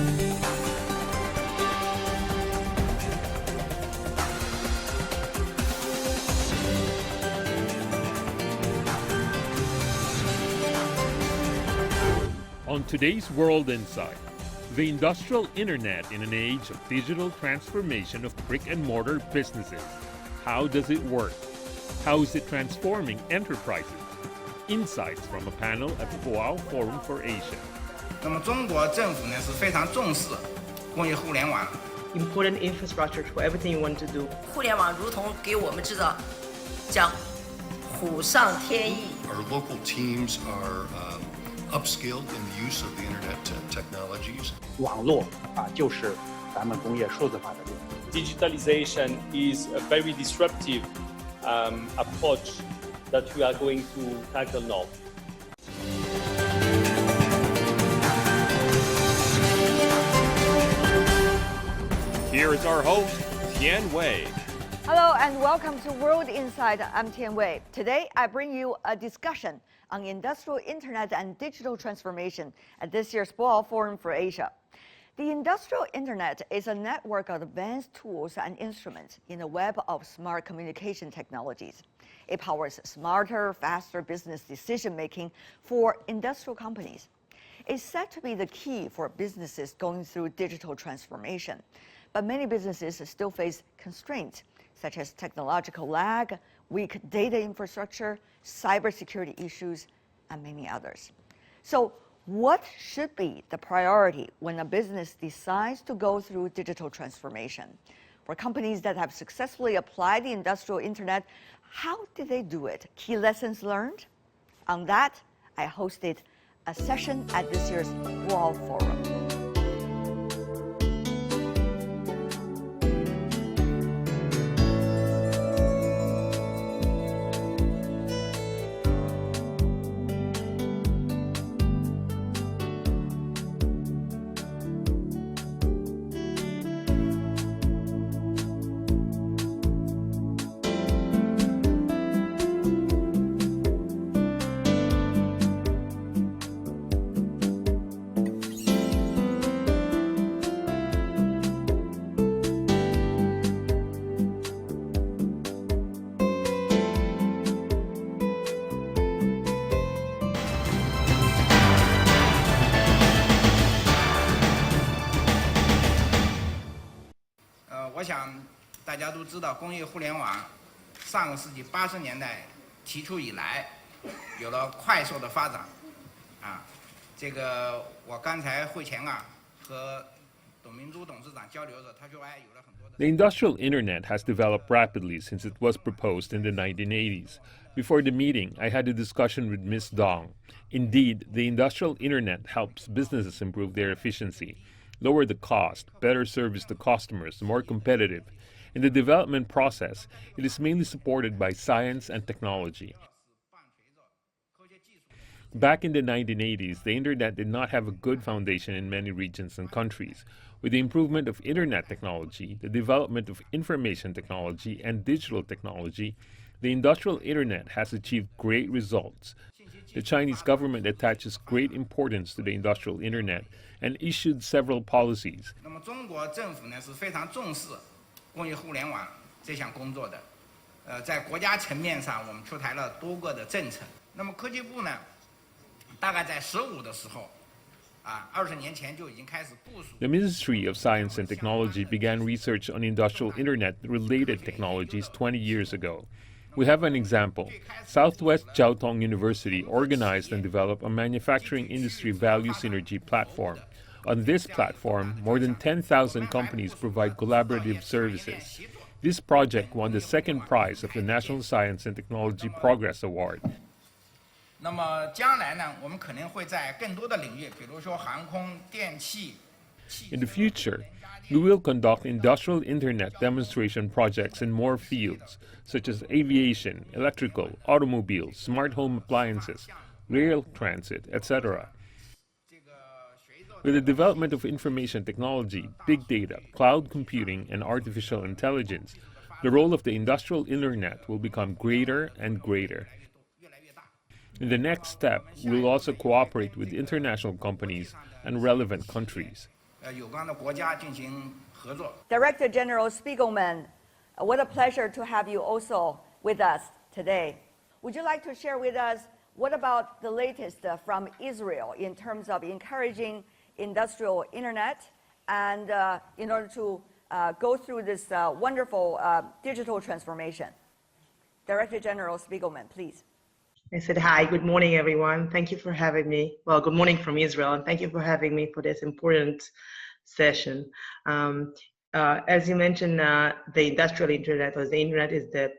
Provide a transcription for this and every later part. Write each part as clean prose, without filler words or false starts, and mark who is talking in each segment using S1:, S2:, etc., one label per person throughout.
S1: On today's World Insight, the industrial internet in an age of digital transformation of brick-and-mortar businesses. How does it work? How is it transforming enterprises? Insights from a panel at Boao Forum for Asia.
S2: 那么中国政府呢是非常重视工业互联网
S3: important infrastructure for everything you want to do.
S4: 互联网如同给我们制造讲虎上天翼。
S5: Our local teams are upskilled in the use of the internet technologies.
S6: 网络就是咱们工业数字化的路。
S7: Digitalization is a very disruptive approach that we are going to tackle now.
S1: Here is our host, Tian Wei.
S8: Hello and welcome to World Insight. I'm Tian Wei. Today I bring you a discussion on industrial internet and digital transformation at this year's Boao Forum for Asia. The industrial internet is a network of advanced tools and instruments in a web of smart communication technologies. It powers smarter, faster business decision-making for industrial companies. It's said to be the key for businesses going through digital transformation. But many businesses still face constraints, such as technological lag, weak data infrastructure, cybersecurity issues, and many others. So what should be the priority when a business decides to go through digital transformation? For companies that have successfully applied the industrial internet, how did they do it? Key lessons learned? On that, I hosted a session at this year's Boao Forum.
S2: 我想大家都知道，工业互联网上个世纪80年代提出以来，有了快速的发展。这个我刚才会前和董明珠董事长交流的时候，他说有了很多的。
S1: The industrial internet has developed rapidly since it was proposed in the 1980s. Before the meeting, I had a discussion with Ms. Dong. Indeed, the industrial internet helps businesses improve their efficiency, lower the cost, better service the customers, more competitive. In the development process, it is mainly supported by science and technology. Back in the 1980s, the internet did not have a good foundation in many regions and countries. With the improvement of internet technology, the development of information technology and digital technology, the industrial internet has achieved great results. The Chinese government attaches great importance to the industrial internet and issued several policies.
S2: 那么中国政府呢是非常重视工业互联网这项工作的。在国家层面上，我们出台了多个的政策。那么科技部呢，大概在15的时候，20年前就已经开始部署。
S1: The Ministry of Science and Technology began research on industrial internet-related technologies 20 years ago. We have an example. Southwest Jiao Tong University organized and developed a manufacturing industry value synergy platform. On this platform, more than 10,000 companies provide collaborative services. This project won the second prize of the National Science and Technology Progress Award.
S2: 那么将来呢，我们可能会在更多的领域，比如说航空、电气。
S1: In the future, we will conduct industrial internet demonstration projects in more fields, such as aviation, electrical, automobiles, smart home appliances, rail transit, etc. With the development of information technology, big data, cloud computing, and artificial intelligence, the role of the industrial internet will become greater and greater. In the next step, we will also cooperate with international companies and relevant countries.
S2: 有关的国家进行合作。
S8: Director General Spiegelman, what a pleasure to have you also with us today. Would you like to share with us what about the latest from Israel in terms of encouraging industrial internet and in order to go through this wonderful digital transformation? Director General Spiegelman, please.
S3: I said, hi, good morning, everyone. Thank you for having me. Well, good morning from Israel, and thank you for having me for this important session. As you mentioned, the industrial internet, or the internet, is the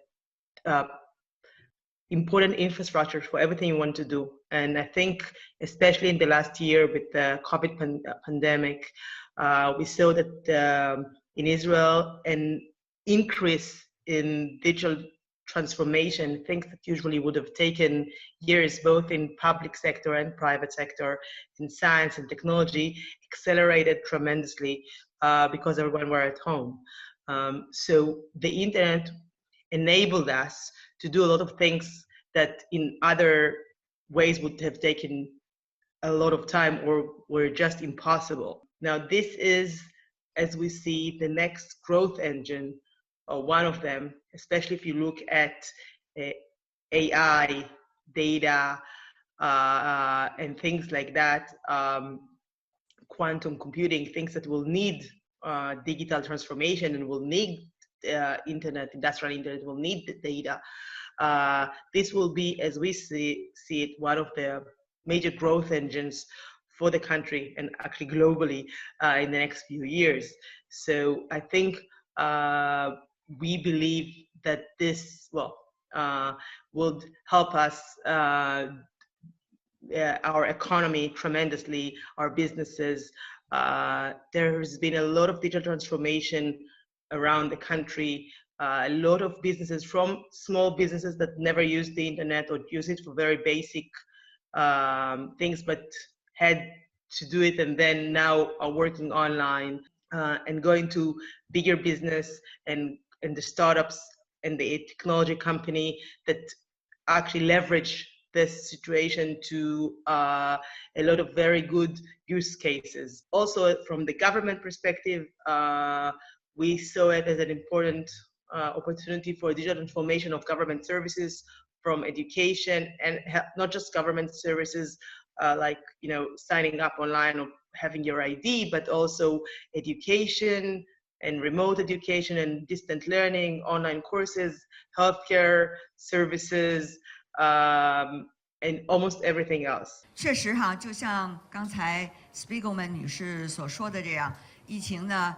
S3: important infrastructure for everything you want to do. And I think, especially in the last year with the COVID pandemic, we saw that in Israel, an increase in digital transformation, things that usually would have taken years, both in public sector and private sector, in science and technology, accelerated tremendously because everyone were at home. So the internet enabled us to do a lot of things that in other ways would have taken a lot of time or were just impossible. Now this is, as we see, the next growth engine, or one of them, especially if you look at AI, data, and things like that, quantum computing, things that will need digital transformation and will need internet, industrial internet will need the data. This will be, as we see it, one of the major growth engines for the country and actually globally in the next few years. So I think we believe that this would help us, our economy tremendously, our businesses. There's been a lot of digital transformation around the country. A lot of businesses, from small businesses that never used the internet or use it for very basic things, but had to do it and then now are working online, and going to bigger business and the startups and the technology company that actually leverage this situation to a lot of very good use cases. Also, from the government perspective, we saw it as an important opportunity for digital transformation of government services, from education, and not just government services like signing up online or having your ID, but also education and remote education and distant learning, online courses, healthcare services, and almost everything else.
S8: 确实哈，就像刚才 Spiegelman 女士所说的这样，疫情呢，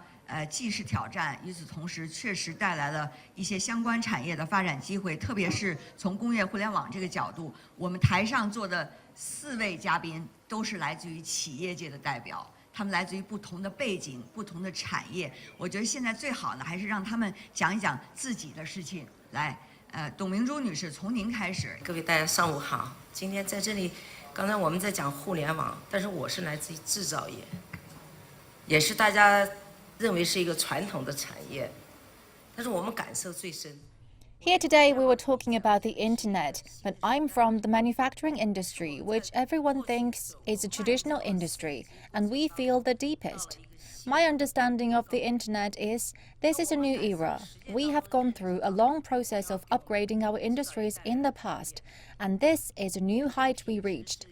S8: 既是挑战，与此同时确实带来了一些相关产业的发展机会，特别是从工业互联网这个角度，我们台上坐的4位嘉宾都是来自于企业界的代表。他们来自于不同的背景、不同的产业，我觉得现在最好呢，还是让他们讲一讲自己的事情。来，董明珠女士，从您开始。
S4: 各位大家上午好，今天在这里，刚才我们在讲互联网，但是我是来自于制造业，也是大家认为是一个传统的产业，但是我们感受最深。
S9: Here today we were talking about the internet, but I'm from the manufacturing industry, which everyone thinks is a traditional industry, and we feel the deepest. My understanding of the internet is this is a new era. We have gone through a long process of upgrading our industries in the past, and this is a new height we reached.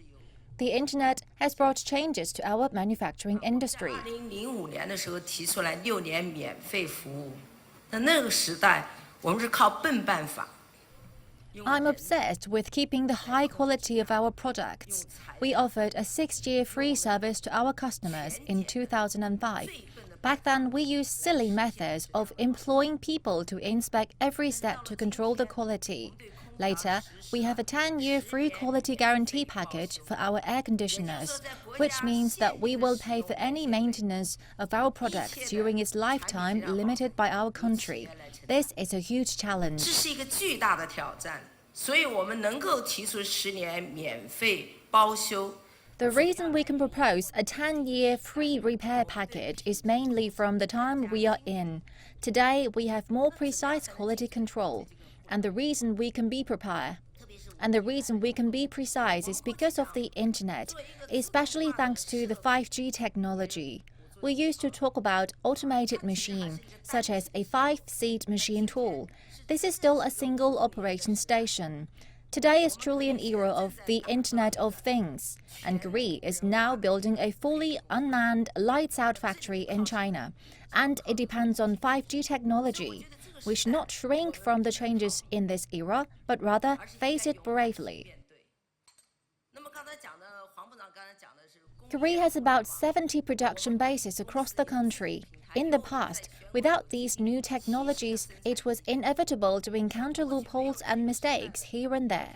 S9: The internet has brought changes to our manufacturing industry.
S4: 2005年的时候提出来6年免费服务，那个时代。 我们是靠笨办法。
S9: I'm obsessed with keeping the high quality of our products. We offered a 6-year free service to our customers in 2005. Back then, we used silly methods of employing people to inspect every step to control the quality. Later, we have a 10-year free quality guarantee package for our air conditioners, which means that we will pay for any maintenance of our products during its lifetime limited by our country. This is a huge challenge.
S4: 这是一个巨大的挑战，所以我们能够提出10年免费包修。
S9: The reason we can propose a 10-year free repair package is mainly from the time we are in. Today, we have more precise quality control. And the reason we can be prepared, and the reason we can be precise is because of the internet, especially thanks to the 5G technology. we used to talk about automated machine, such as a 5-seat machine tool. This is still a single operation station. Today is truly an era of the Internet of Things, and Korea is now building a fully unmanned lights-out factory in China, and it depends on 5G technology. We should not shrink from the changes in this era, but rather face it bravely. Korea has about 70 production bases across the country. In the past, without these new technologies, it was inevitable to encounter loopholes and mistakes here and there.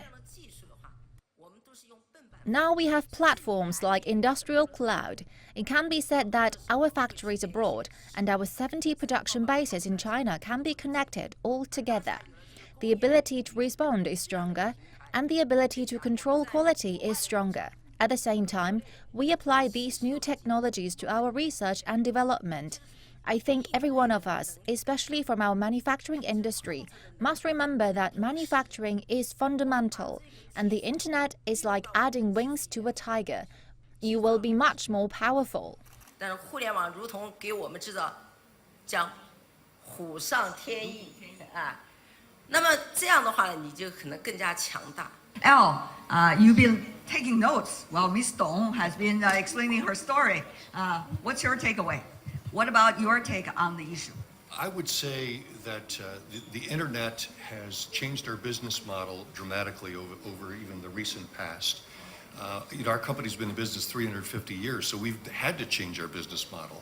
S9: Now we have platforms like Industrial Cloud. It can be said that our factories abroad and our 70 production bases in China can be connected all together. The ability to respond is stronger, and the ability to control quality is stronger. At the same time, we apply these new technologies to our research and development. I think every one of us, especially from our manufacturing industry, must remember that manufacturing is fundamental, and the Internet is like adding wings to a tiger. You will be much more powerful.
S4: 但是互联网如同给我们制造将虎上天翼啊，那么这样的话呢，你就可能更加强大。
S10: Al, you've been taking notes while Ms. Dong has been explaining her story. What's your takeaway? What about your take on the issue?
S5: I would say that the internet has changed our business model dramatically over even the recent past. Our company's been in business 350 years, so we've had to change our business model.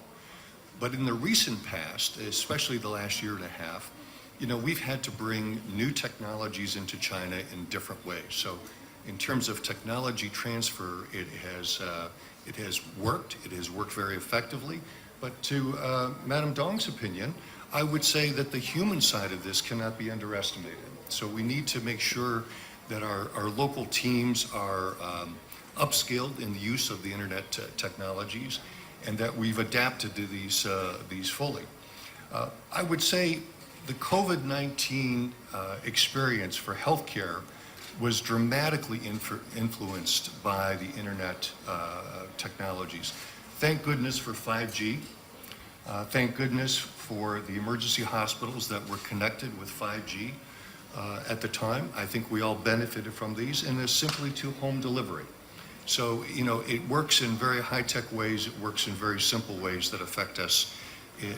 S5: But in the recent past, especially the last year and a half, we've had to bring new technologies into China in different ways. So in terms of technology transfer, it has worked. It has worked very effectively. But to Madam Dong's opinion, I would say that the human side of this cannot be underestimated. So we need to make sure that our local teams are upskilled in the use of the internet technologies, and that we've adapted to these fully. I would say the COVID-19 experience for healthcare was dramatically influenced by the internet technologies. Thank goodness for 5G. Thank goodness for the emergency hospitals that were connected with 5G at the time. I think we all benefited from these, and it's simply to home delivery. So, it works in very high-tech ways. It works in very simple ways that affect us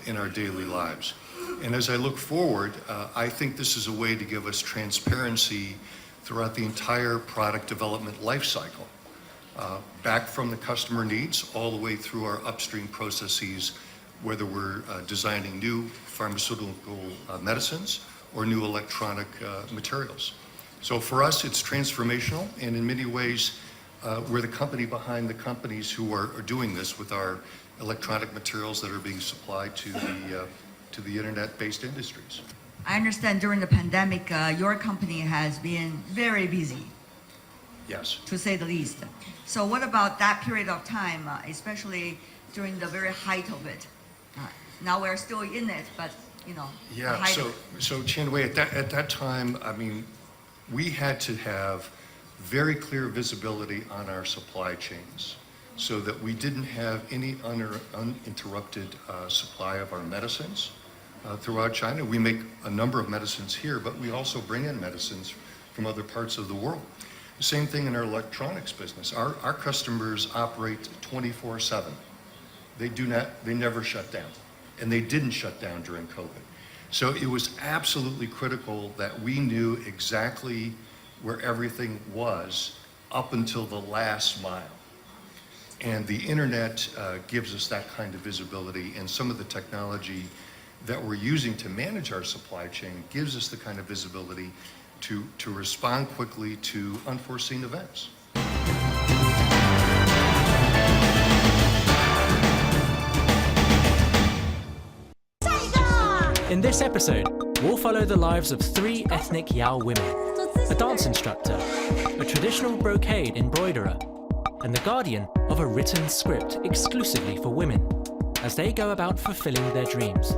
S5: in our daily lives. And as I look forward, I think this is a way to give us transparency throughout the entire product development life cycle, back from the customer needs all the way through our upstream processes, whether we're designing new pharmaceutical medicines or new electronic materials. So for us, it's transformational, and in many ways, we're the company behind the companies who are doing this with our electronic materials that are being supplied to the internet-based industries.
S10: I understand during the pandemic, your company has been very busy.
S5: Yes.
S10: To say the least. So what about that period of time, especially during the very height of it? Now we're still in it, but
S5: Yeah.
S10: the height
S5: So Chen Wei, at that time, I mean, we had to have very clear visibility on our supply chains, so that we didn't have any uninterrupted supply of our medicines throughout China. We make a number of medicines here, but we also bring in medicines from other parts of the world. Same thing in our electronics business. Our customers operate 24/7. They never shut down, and they didn't shut down during COVID. So it was absolutely critical that we knew exactly where everything was up until the last mile. And the internet gives us that kind of visibility, and some of the technology that we're using to manage our supply chain gives us the kind of visibility to respond quickly to unforeseen events.
S11: In this episode, we'll follow the lives of 3 ethnic Yao women, a dance instructor, a traditional brocade embroiderer, and the guardian of a written script exclusively for women, as they go about fulfilling their dreams.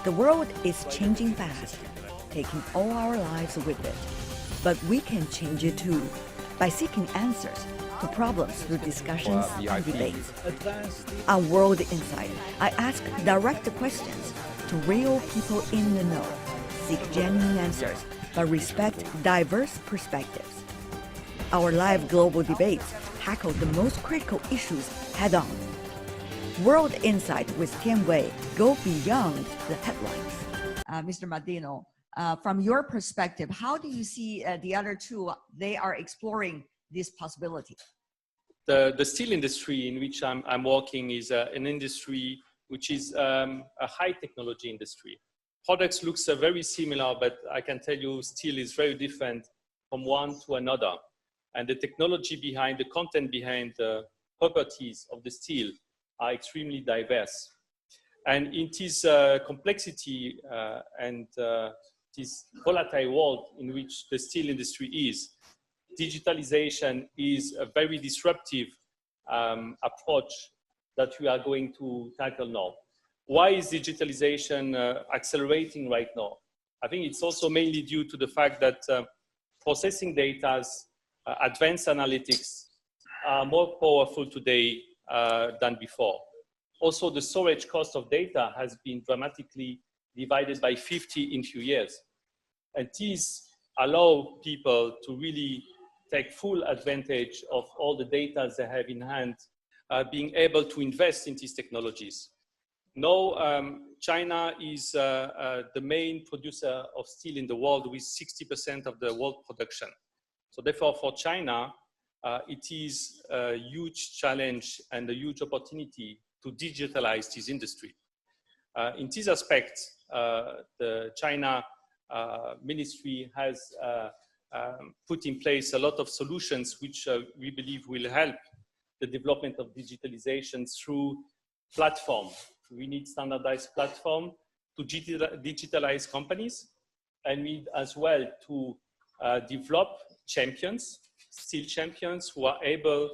S12: The world is changing fast, taking all our lives with it.
S8: but we can change it too by seeking answers to problems through discussions and debates. On World Insight, I ask direct questions to real people in the know, seek genuine answers, but respect diverse perspectives. Our live global debates tackle the most critical issues head-on. World Insight with Tian Wei go beyond the headlines.
S10: Mr. Medino, from your perspective, how do you see the other two, they are exploring this possibility?
S7: The steel industry in which I'm working is an industry which is a high technology industry. Products looks very similar, but I can tell you steel is very different from one to another. And the technology behind, the content behind the properties of the steel are extremely diverse. And in this complexity and this volatile world in which the steel industry is, digitalization is a very disruptive approach that we are going to tackle now. Why is digitalization accelerating right now? I think it's also mainly due to the fact that processing data, advanced analytics are more powerful today than before. Also, the storage cost of data has been dramatically divided by 50 in few years. And these allow people to really take full advantage of all the data they have in hand, being able to invest in these technologies. Now, China is the main producer of steel in the world with 60% of the world production. So therefore, for China, it is a huge challenge and a huge opportunity to digitalize this industry. In this aspect, the China ministry has put in place a lot of solutions which we believe will help the development of digitalization through platform. We need standardized platform to digitalize companies, and we need as well to develop champions, steel champions who are able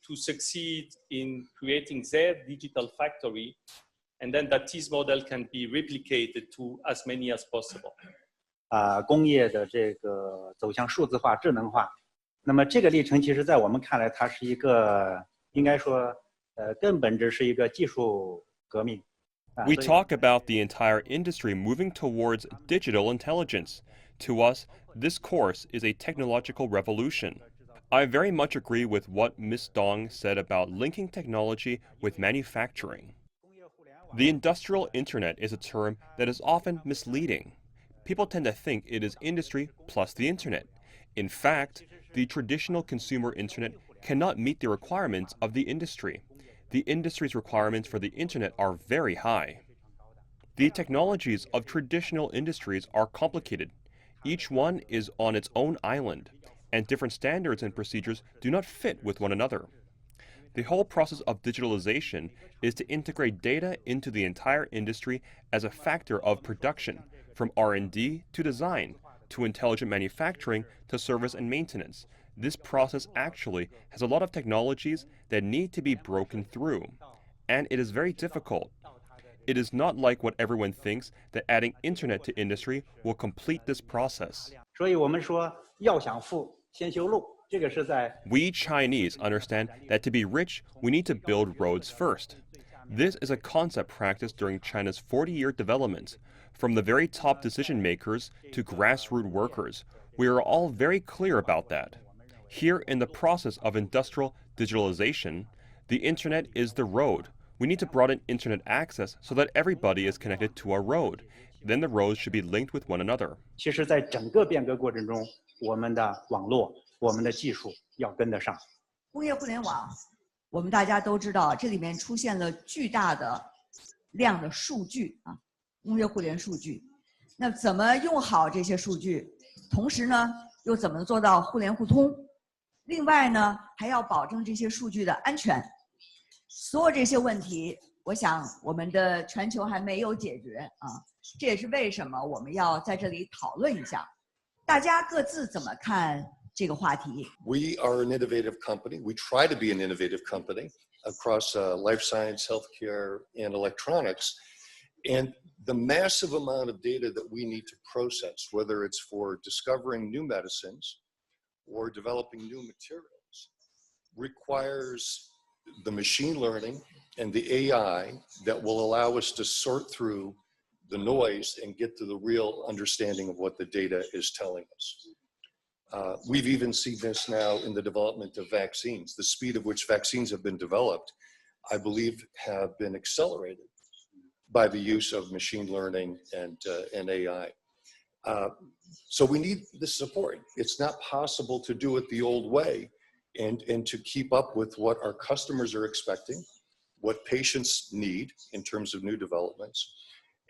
S7: to succeed in creating their digital factory, and then that this model can be replicated to as many as possible.
S6: 工业的这个走向数字化、智能化，那么这个历程其实在我们看来，它是一个应该说，更本质是一个技术革命。
S12: We talk about the entire industry moving towards digital intelligence. To us, this course is a technological revolution. I very much agree with what Ms. Dong said about linking technology with manufacturing. The industrial internet is a term that is often misleading. People tend to think it is industry plus the internet. In fact, the traditional consumer internet cannot meet the requirements of the industry. The industry's requirements for the internet are very high. The technologies of traditional industries are complicated. Each one is on its own island, and different standards and procedures do not fit with one another. The whole process of digitalization is to integrate data into the entire industry as a factor of production, from R&D to design, to intelligent manufacturing to service and maintenance. This process actually has a lot of technologies that need to be broken through, and it is very difficult. It is not like what everyone thinks that adding internet to industry will complete this process.
S6: 所以我们说要想富，先修路，这个是在
S12: We Chinese understand that to be rich, we need to build roads first. This is a concept practiced during China's 40-year development. From the very top decision makers to grassroots workers, we are all very clear about that. Here in the process of industrial digitalization, the internet is the road. We need to broaden internet access so that everybody is connected to a road. Then the roads should be linked with one another.
S6: 其实在整个变革过程中，我们的网络、我们的技术要跟得上。
S10: 工业互联网，我们大家都知道，这里面出现了巨大的量的数据啊，工业互联数据。那怎么用好这些数据？同时呢，又怎么做到互联互通？另外呢，还要保证这些数据的安全。所有这些问题，我想我们的全球还没有解决啊，这也是为什么我们要在这里讨论一下，大家各自怎么看这个话题。
S5: We are an innovative company. We try to be an innovative company across life science, healthcare, and electronics. And the massive amount of data that we need to process, whether it's for discovering new medicines or developing new materials, requires the machine learning and the AI that will allow us to sort through the noise and get to the real understanding of what the data is telling us. We've even seen this now in the development of vaccines. The speed at which vaccines have been developed, I believe, have been accelerated by the use of machine learning and AI. So we need the support. It's not possible to do it the old way and to keep up with what our customers are expecting, what patients need in terms of new developments.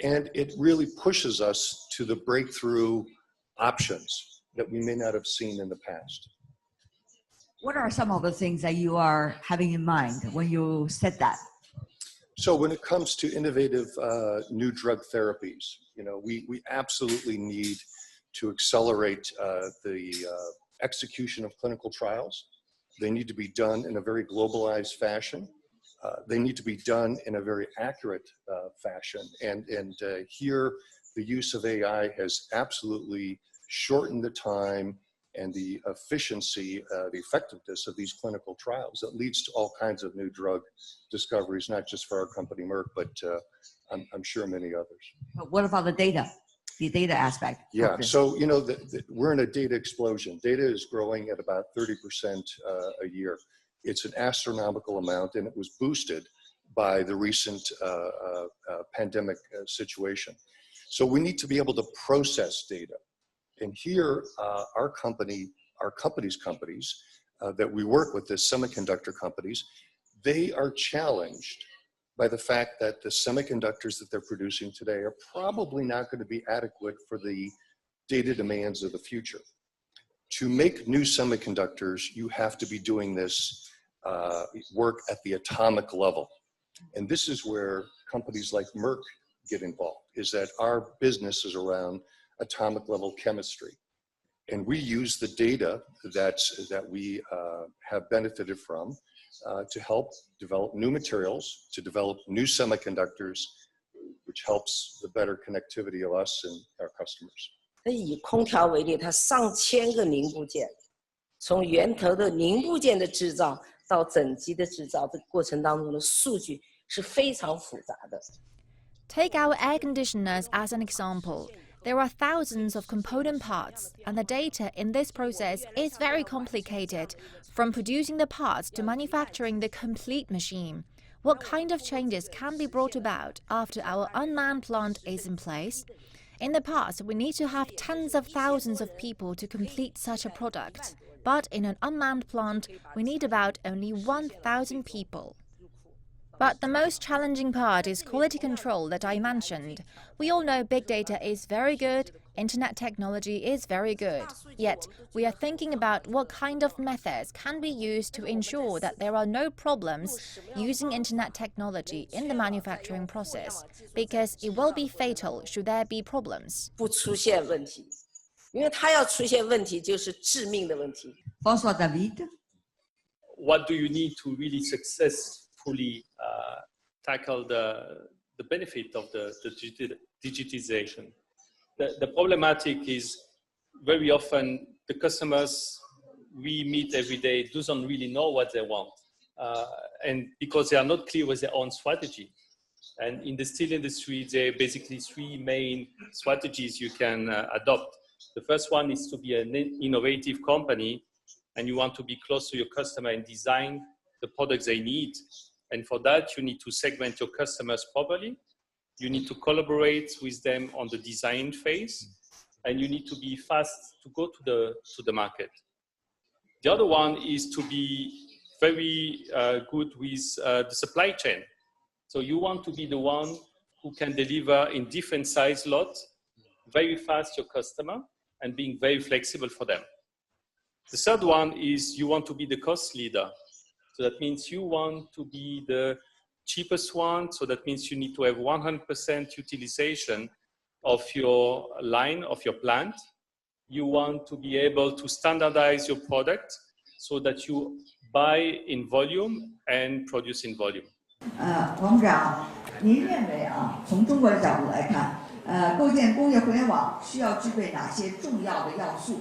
S5: And it really pushes us to the breakthrough options that we may not have seen in the past.
S10: What are some of the things that you are having in mind when you said that?
S5: So when it comes to innovative new drug therapies, you know, we absolutely need to accelerate the execution of clinical trials. They need to be done in a very globalized fashion. They need to be done in a very accurate fashion. And here, the use of AI has absolutely shortened the time and the efficiency, the effectiveness of these clinical trials that leads to all kinds of new drug discoveries, not just for our company, Merck, but I'm sure many others.
S10: But what about the data aspect?
S5: Yeah, so, you know, we're in a data explosion. Data is growing at about 30% a year. It's an astronomical amount, and it was boosted by the recent pandemic situation. So we need to be able to process data. And here, our companies that we work with, the semiconductor companies, they are challenged by the fact that the semiconductors that they're producing today are probably not going to be adequate for the data demands of the future. To make new semiconductors, you have to be doing this work at the atomic level. And this is where companies like Merck get involved, is that our business is around atomic level chemistry. And we use the data that we have benefited from to help develop new materials, to develop new semiconductors, which helps the better connectivity of us and our customers.
S4: 以空调为例，它上千个零部件，从源头的零部件的制造到整机的制造，这个过程当中的数据是非常复杂的。
S9: Take our air conditioners as an example. There are thousands of component parts, and the data in this process is very complicated, from producing the parts to manufacturing the complete machine. What kind of changes can be brought about after our unmanned plant is in place? In the past, we need to have tens of thousands of people to complete such a product. But in an unmanned plant, we need about only 1,000 people. But the most challenging part is quality control that I mentioned. We all know big data is very good, internet technology is very good. Yet, we are thinking about what kind of methods can be used to ensure that there are no problems using internet technology in the manufacturing process, because it will be fatal should there be problems.
S4: 不出现问题，因为它要出现问题就是致命的问题。
S10: François David.
S7: What do you need to really successfully tackle the benefit of the digitization? The problematic is very often the customers we meet every day doesn't really know what they want, and because they are not clear with their own strategy. And in the steel industry, there are basically three main strategies you can adopt. The first one is to be an innovative company, and you want to be close to your customer and design the products they need. And for that, you need to segment your customers properly. You need to collaborate with them on the design phase, and you need to be fast to go to the market. The other one is to be very good with the supply chain. So you want to be the one who can deliver in different size lots, very fast to your customer, and being very flexible for them. The third one is you want to be the cost leader. So that means you want to be the cheapest one. So that means you need to have 100% utilization of your line, of your plant. You want to be able to standardize your product so that you buy in volume and produce in volume.
S10: 王部长，您认为啊，从中国的角度来看，构建工业互联网需要具备哪些重要的要素？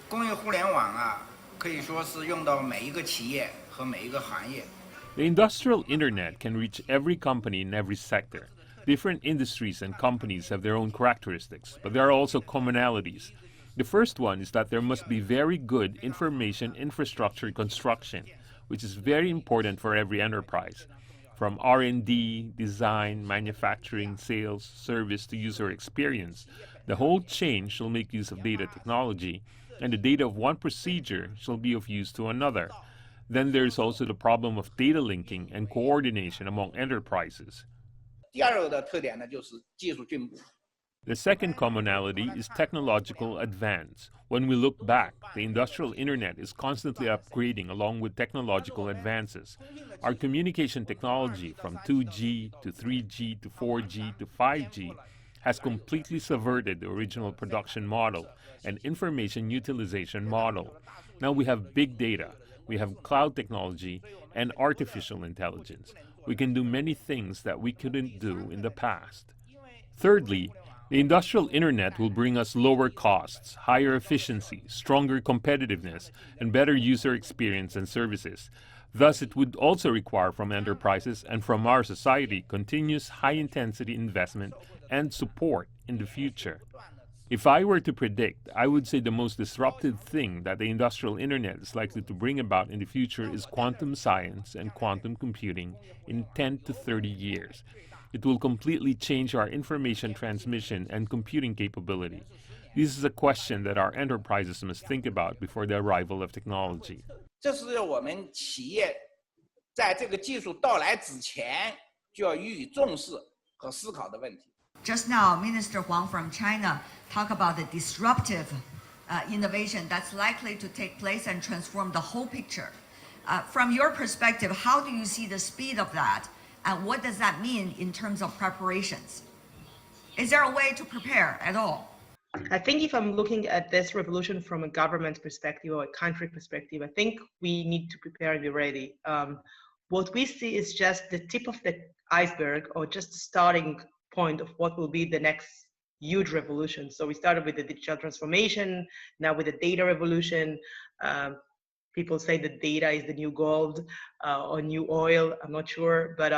S2: 工业互联网啊，可以说是用到每一个企业和每一个行业。
S1: The industrial internet can reach every company in every sector. Different industries and companies have their own characteristics, but there are also commonalities. The first one is that there must be very good information infrastructure construction, which is very important for every enterprise. From R&D, design, manufacturing, sales, service to user experience, the whole chain shall make use of data technology, and the data of one procedure shall be of use to another. Then there's also the problem of data linking and coordination among enterprises.
S2: 第二个的特点呢，就是技术进步。
S1: The second commonality is technological advance. When we look back, the industrial internet is constantly upgrading along with technological advances. Our communication technology from 2G to 3G to 4G to 5G has completely subverted the original production model and information utilization model. Now we have big data, we have cloud technology, and artificial intelligence. We can do many things that we couldn't do in the past. Thirdly, the industrial internet will bring us lower costs, higher efficiency, stronger competitiveness, and better user experience and services. Thus, it would also require from enterprises and from our society continuous high-intensity investment and support in the future. If I were to predict, I would say the most disruptive thing that the industrial internet is likely to bring about in the future is quantum science and quantum computing in 10 to 30 years. It will completely change our information transmission and computing capability. This is a question that our enterprises must think about before the arrival of technology.
S2: 这是我们企业在这个技术到来之前就要予以重视和思考的问题。
S10: Just now, Minister Huang from China talked about the disruptive innovation that's likely to take place and transform the whole picture. From your perspective, how do you see the speed of that? And what does that mean in terms of preparations? Is there a way to prepare at all?
S3: I think if I'm looking at this revolution from a government perspective or a country perspective, I think we need to prepare and be ready. What we see is just the tip of the iceberg or just the starting point of what will be the next huge revolution. So we started with the digital transformation, now with the data revolution. People say that data is the new gold or new oil. I'm not sure, but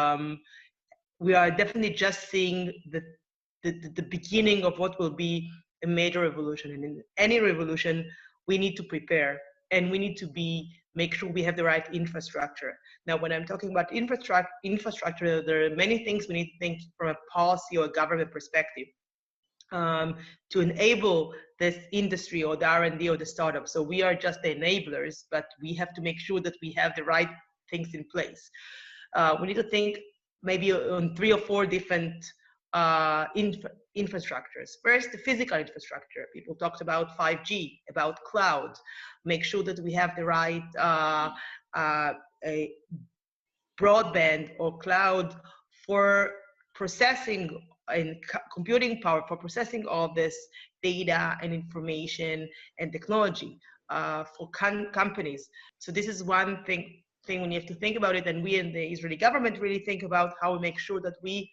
S3: we are definitely just seeing the beginning of what will be a major revolution. And in any revolution, we need to prepare and we need to make sure we have the right infrastructure. Now, when I'm talking about infrastructure, there are many things we need to think from a policy or government perspective to enable this industry or the R&D or the startup. So we are just the enablers, but we have to make sure that we have the right things in place. We need to think maybe on 3 or 4 different infrastructures. First, the physical infrastructure. People talked about 5G, about cloud. Make sure that we have the right a broadband or cloud for processing and computing power for processing all this data and information and technology for companies. So this is one thing when you have to think about it, and we in the Israeli government really think about how we make sure that we,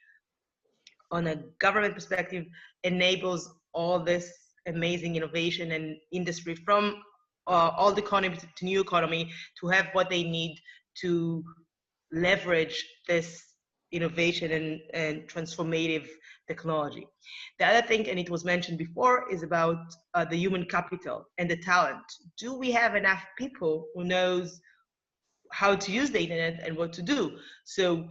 S3: on a government perspective, enables all this amazing innovation and industry from old economy to new economy to have what they need to leverage this innovation and transformative technology. The other thing, and it was mentioned before, is about the human capital and the talent. Do we have enough people who knows how to use the internet and what to do? So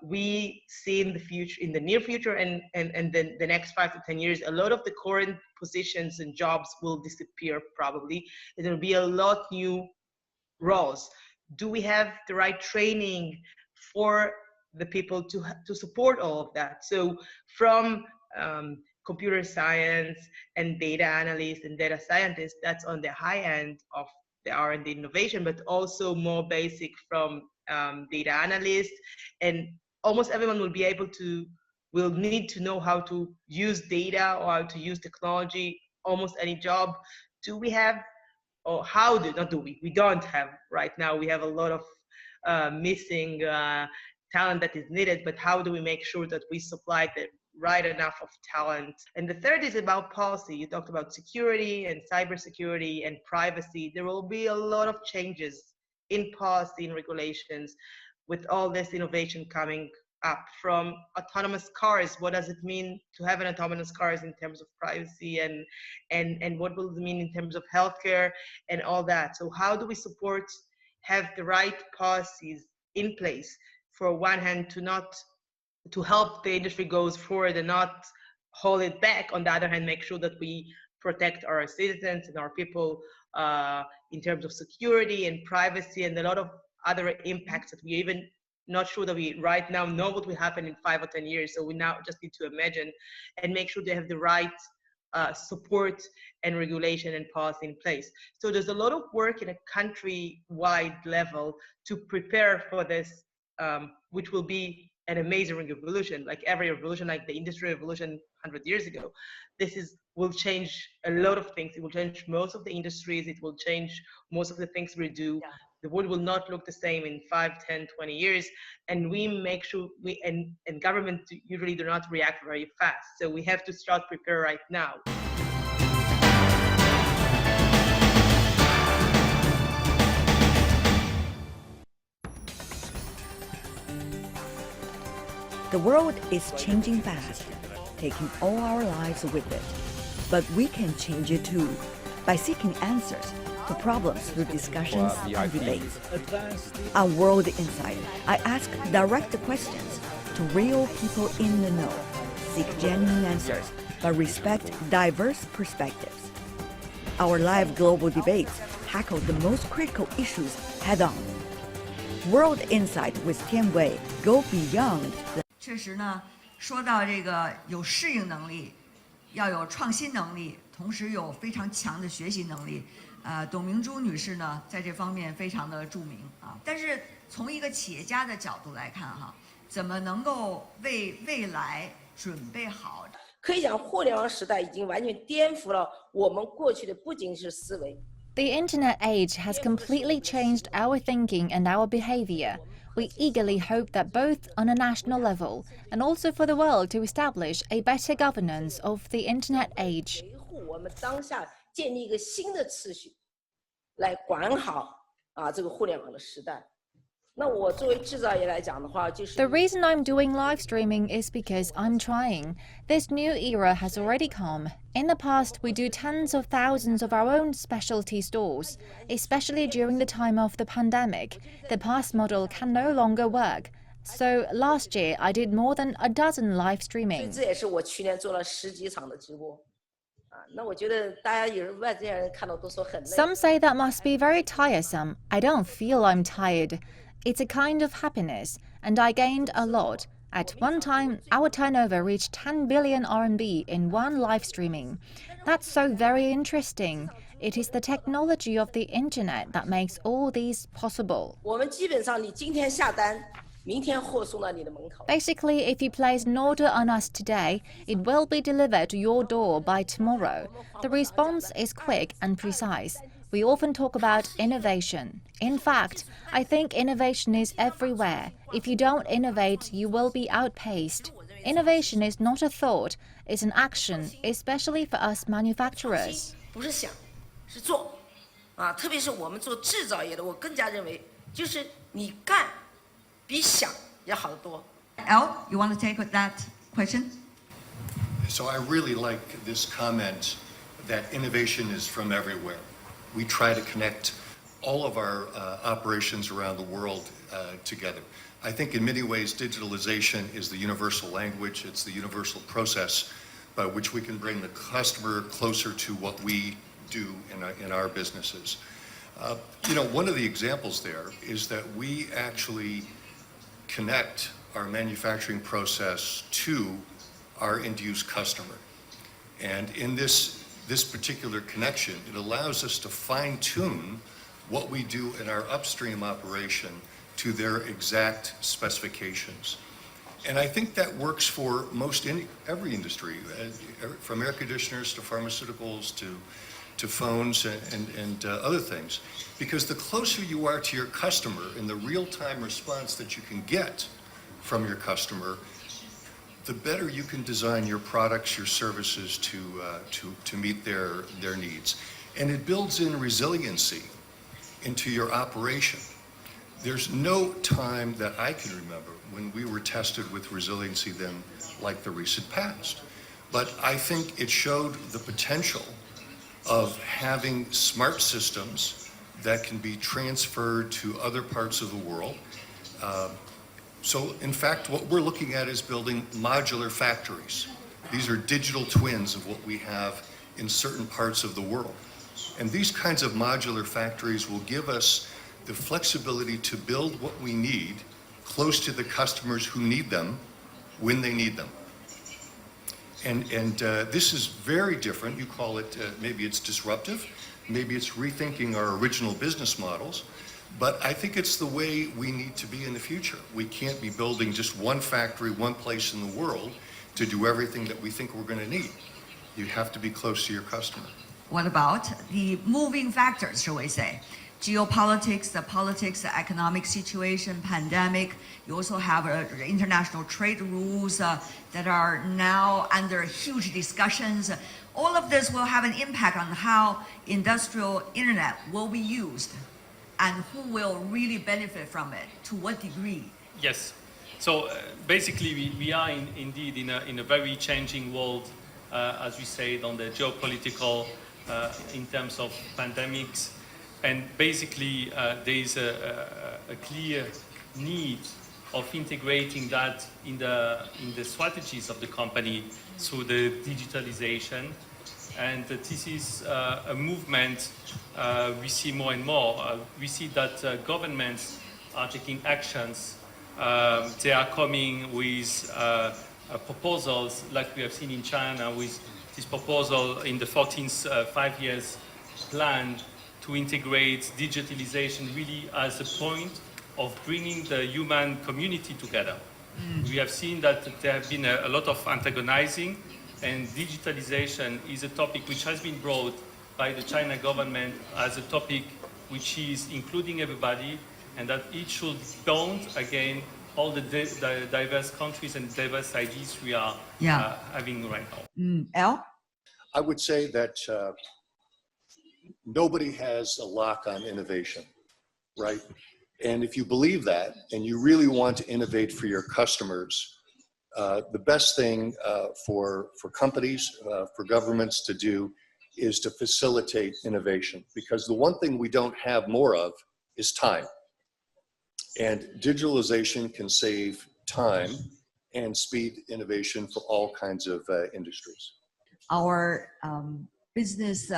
S3: we see in the future, in the near future, and then the next 5 to 10 years, a lot of the current positions and jobs will disappear probably. There will be a lot new roles. Do we have the right training for the people to support all of that? So from computer science and data analysts and data scientists, that's on the high end of the R&D innovation, but also more basic from data analysts, and almost everyone will need to know how to use data or how to use technology, almost any job. Do we have, or how do, not do we don't have right now, we have a lot of missing talent that is needed, but how do we make sure that we supply the right enough of talent? And the third is about policy. You talked about security and cybersecurity and privacy. There will be a lot of changes in policy and regulations with all this innovation coming up, from autonomous cars. What does it mean to have an autonomous cars in terms of privacy, and what will it mean in terms of healthcare and all that? So how do we have the right policies in place, for one hand, to help the industry goes forward and not hold it back, on the other hand make sure that we protect our citizens and our people in terms of security and privacy and a lot of other impacts that we even not sure that we right now know what will happen in 5 or 10 years. So we now just need to imagine and make sure they have the right support and regulation and policy in place. So there's a lot of work in a country-wide level to prepare for this, which will be an amazing revolution. Like every revolution, like the industrial revolution 100 years ago, will change a lot of things. It will change most of the industries. It will change most of the things we do. Yeah. The world will not look the same in 5, 10, 20 years. And we make sure and government usually do not react very fast. So we have to start prepare right now.
S8: The world is changing fast, taking all our lives with it. But we can change it too, by seeking answers to problems through discussions and debates. On World Insight, I ask direct questions to real people in the know, seek genuine answers, but respect diverse perspectives. Our live global debates tackle the most critical issues head-on. World Insight with Tian Wei go beyond the
S10: 确实呢，说到这个有适应能力，要有创新能力，同时有非常强的学习能力。董明珠女士呢，在这方面非常的著名啊。但是从一个企业家的角度来看哈，怎么能够为未来准备好？
S4: 可以讲，互联网时代已经完全颠覆了我们过去的不仅是思维。
S9: The internet age has completely changed our thinking and our behavior. We eagerly hope that both on a national level and also for the world to establish a better governance of the internet age.
S4: 维护我们当下建立一个新的秩序，来管好这个互联网的时代。那我作为制造业来讲的话，就是
S9: The reason I'm doing live streaming is because I'm trying. This new era has already come. In the past, we do tens of thousands of our own specialty stores, especially during the time of the pandemic. The past model can no longer work. So last year, I did more than a dozen live streaming.
S4: 这也是我去年做了10几场的直播。那我觉得大家有人外界人看到都说很累。
S9: Some say that must be very tiresome. I don't feel I'm tired. It's a kind of happiness, and I gained a lot. At one time, our turnover reached 10 billion RMB in one live streaming. That's so very interesting. It is the technology of the internet that makes all these possible.
S4: 我们基本上你今天下单，明天货送到你的门口。
S9: Basically, if you place an order on us today, it will be delivered to your door by tomorrow. The response is quick and precise. We often talk about innovation. In fact, I think innovation is everywhere. If you don't innovate, you will be outpaced. Innovation is not a thought, it's an action, especially for us manufacturers.
S4: 不是想，是做，特别是我们做制造业的，我更加认为，就是你干，比想要好得多。
S10: Al, you want to take that question?
S5: So I really like this comment that innovation is from everywhere. We try to connect all of our operations around the world together. I think in many ways digitalization is the universal language, it's the universal process by which we can bring the customer closer to what we do in our businesses. One of the examples there is that we actually connect our manufacturing process to our end-use customer. And in this particular connection, it allows us to fine-tune what we do in our upstream operation to their exact specifications. And I think that works for every industry, from air conditioners to pharmaceuticals to to phones and other things. Because the closer you are to your customer and the real-time response that you can get from your customer, the better you can design your products, your services to meet their needs. And it builds in resiliency into your operation. There's no time that I can remember when we were tested with resiliency than like the recent past. But I think it showed the potential of having smart systems that can be transferred to other parts of the world. So in fact, what we're looking at is building modular factories. These are digital twins of what we have in certain parts of the world. And these kinds of modular factories will give us the flexibility to build what we need close to the customers who need them when they need them. And this is very different. You call it, maybe it's disruptive, maybe it's rethinking our original business models, but I think it's the way we need to be in the future. We can't be building just one factory, one place in the world to do everything that we think we're going to need. You have to be close to your customer.
S10: What about the moving factors, shall we say? Geopolitics, the politics, the economic situation, pandemic. You also have international trade rules that are now under huge discussions. All of this will have an impact on how industrial internet will be used and who will really benefit from it, to what degree.
S7: Yes. So basically, we are indeed in a very changing world, as we said, on the geopolitical, in terms of pandemics. And basically, there is a clear need of integrating that in the strategies of the company through the digitalization. And this is a movement we see more and more. We see that governments are taking actions. They are coming with proposals, like we have seen in China, with this proposal in the 14th five-year plan to integrate digitalization really as a point of bringing the human community together. We have seen that there have been a lot of antagonizing, and digitalization is a topic which has been brought by the China government as a topic which is including everybody, and that it should count again all the diverse countries and diverse ideas we are having right now.
S10: Al?
S5: I would say that nobody has a lock on innovation, right? And if you believe that and you really want to innovate for your customers, the best thing for companies, for governments to do is to facilitate innovation, because the one thing we don't have more of is time. And digitalization can save time and speed innovation for all kinds of industries.
S10: Our business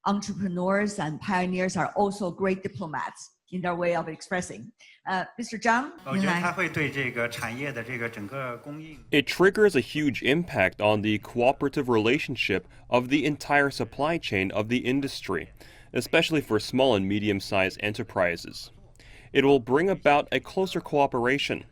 S10: entrepreneurs and pioneers are also great diplomats in their way of expressing. Mr. Zhang,
S12: it triggers a huge impact on the cooperative relationship of the entire supply chain of the industry, especially for small and medium-sized enterprises. It will bring about a closer cooperation.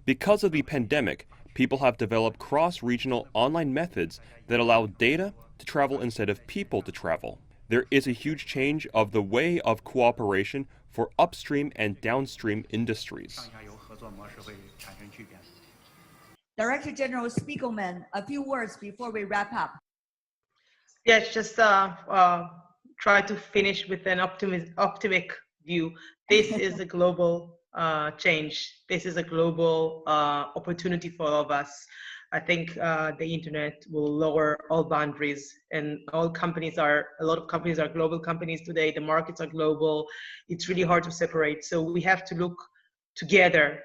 S12: Because of the pandemic, people have developed cross-regional online methods that allow data to travel instead of people to travel. There is a huge change of the way of cooperation for upstream and downstream industries.
S10: Director General Spiegelman, a few words before we wrap up.
S3: Yes, just try to finish with an optimistic view. This is a global change. This is a global opportunity for all of us. I think the internet will lower all boundaries, and a lot of companies are global companies today. The markets are global. It's really hard to separate. So we have to look together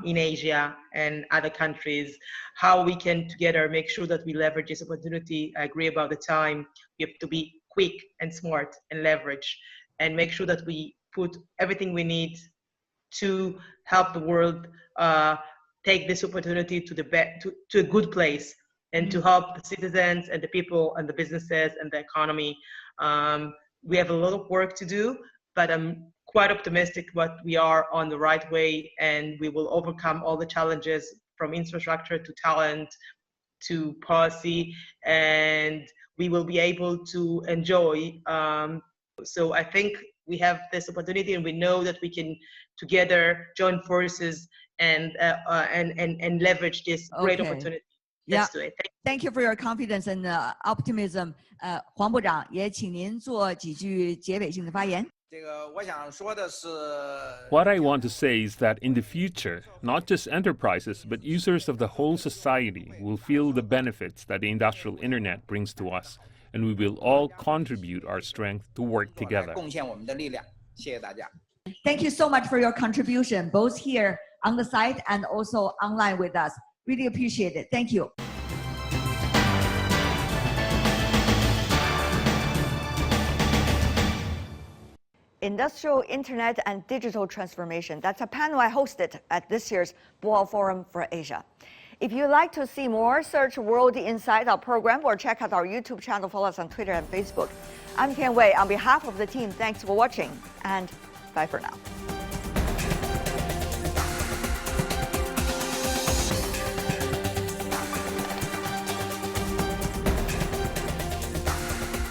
S3: in Asia and other countries, how we can together make sure that we leverage this opportunity. I agree about the time. We have to be quick and smart and leverage, and make sure that we put everything we need to help the world take this opportunity to a good place, and to help the citizens and the people and the businesses and the economy. We have a lot of work to do, but I'm quite optimistic that we are on the right way, and we will overcome all the challenges from infrastructure to talent to policy, and we will be able to enjoy. So I think we have this opportunity, and we know that we can together join forces and leverage this great opportunity.
S10: Yeah.
S3: Let's do it.
S10: Thank you for your confidence and optimism. 黄部长，也请您做几句结尾性的发言。
S1: What I want to say is that in the future, not just enterprises, but users of the whole society will feel the benefits that the industrial internet brings to us, and we will all contribute our strength to work together.
S10: Thank you so much for your contribution, both here on the site and also online with us. Really appreciate it. Thank you.
S8: Industrial Internet and Digital Transformation. That's a panel I hosted at this year's Boao Forum for Asia. If you'd like to see more, search World Inside our program or check out our YouTube channel. Follow us on Twitter and Facebook. I'm Tian Wei. On behalf of the team, thanks for watching and bye for now.